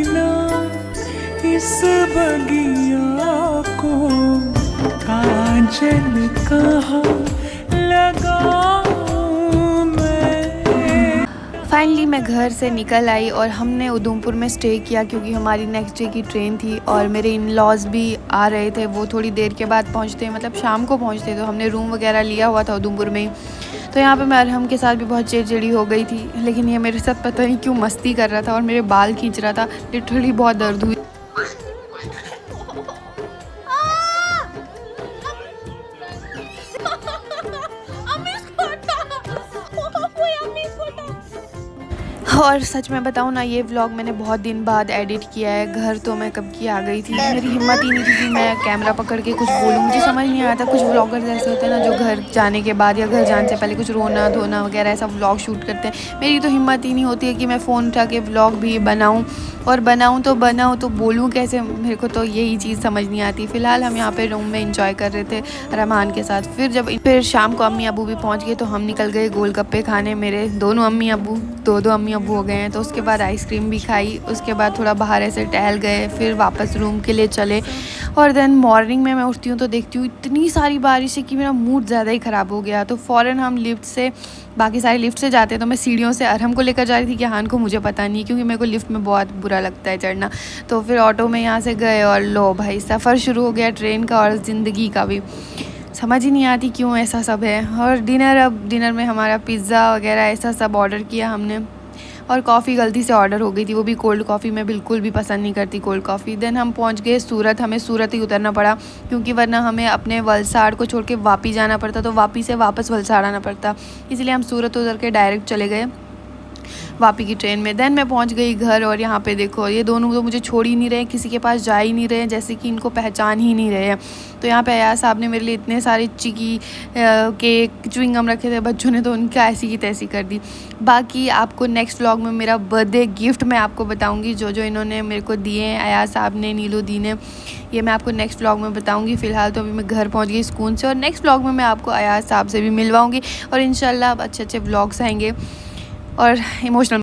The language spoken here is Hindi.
ना इस बगिया को काजल कहाँ लगाऊं मैं। फाइनली मैं घर से निकल आई और हमने उधमपुर में स्टे किया क्योंकि हमारी नेक्स्ट डे की ट्रेन थी और मेरे इन लॉज भी आ रहे थे। वो थोड़ी देर के बाद पहुंचते, मतलब शाम को पहुंचते, तो हमने रूम वगैरह लिया हुआ था उधमपुर में ही। तो यहाँ पे मैं अरहम के साथ भी बहुत चिड़चिड़ी हो गई थी, लेकिन ये मेरे साथ पता नहीं क्यों मस्ती कर रहा था और मेरे बाल खींच रहा था। लिटरली बहुत दर्द हुई। और सच में बताऊँ ना, ये व्लॉग मैंने बहुत दिन बाद एडिट किया है। घर तो मैं कब की आ गई थी, मेरी हिम्मत ही नहीं थी कि मैं कैमरा पकड़ के कुछ बोलूँ। मुझे समझ नहीं आता, कुछ व्लॉगर्स ऐसे होते हैं ना जो घर जाने के बाद या घर जाने से पहले कुछ रोना धोना वगैरह ऐसा व्लॉग शूट करते हैं। मेरी तो हिम्मत ही नहीं होती है कि मैं फ़ोन उठा के व्लॉग भी बनाऊँ, और बनाऊँ तो बोलूँ कैसे, मेरे को तो यही चीज़ समझ नहीं आती। फ़िलहाल हम यहाँ पे रूम में इंजॉय कर रहे थे रहमान के साथ। फिर शाम को अम्मी अबू भी पहुँच गए तो हम निकल गए गोलगप्पे खाने। मेरे दोनों अम्मी अबू, दो अम्मी अबू हो गए हैं। तो उसके बाद आइसक्रीम भी खाई, उसके बाद थोड़ा बाहर ऐसे टहल गए, फिर वापस रूम के लिए चले। और देन मॉर्निंग में मैं उठती हूँ तो देखती हूँ इतनी सारी बारिश है कि मेरा मूड ज़्यादा ही ख़राब हो गया। तो फ़ौरन हम लिफ्ट से, बाकी सारे लिफ्ट से जाते हैं, तो मैं सीढ़ियों से अरहम को लेकर जा रही थी कि हान को मुझे पता नहीं, क्योंकि मेरे को लिफ्ट में बहुत बुरा लगता है चढ़ना। तो फिर ऑटो में यहाँ से गए और लो भाई सफ़र शुरू हो गया ट्रेन का और ज़िंदगी का भी। समझ ही नहीं आती क्यों ऐसा सब है। और डिनर में हमारा पिज़्ज़ा वगैरह ऐसा सब ऑर्डर किया हमने। और कॉफ़ी गलती से ऑर्डर हो गई थी, वो भी कोल्ड कॉफ़ी। मैं बिल्कुल भी पसंद नहीं करती कोल्ड कॉफ़ी। देन हम पहुंच गए सूरत। हमें सूरत ही उतरना पड़ा क्योंकि वरना हमें अपने वलसाड़ को छोड़ के वापी जाना पड़ता, तो वापी से वापस वलसाड़ आना पड़ता। इसलिए हम सूरत उतर के डायरेक्ट चले गए वापी की ट्रेन में। देन मैं पहुंच गई घर और यहाँ पे देखो ये दोनों तो मुझे छोड़ ही नहीं रहे, किसी के पास जा ही नहीं रहे, जैसे कि इनको पहचान ही नहीं रहे हैं। तो यहाँ पे अयाज साहब ने मेरे लिए इतने सारे चिकी केक च्युइंगम रखे थे, बच्चों ने तो उनका ऐसी की तैसी कर दी। बाकी आपको नेक्स्ट व्लॉग में मेरा बर्थडे गिफ्ट मैं आपको बताऊँगी, जो इन्होंने मेरे को दिए हैं, अयाज साहब ने, नीलू दी ने, ये मैं आपको नेक्स्ट व्लॉग में बताऊँगी। फ़िलहाल तो अभी मैं घर पहुँच गई स्कूल से, और नेक्स्ट व्लॉग में मैं आपको अयाज साहब से भी मिलवाऊँगी और इंशाल्लाह अच्छे अच्छे व्लॉग्स आएंगे और इमोशनल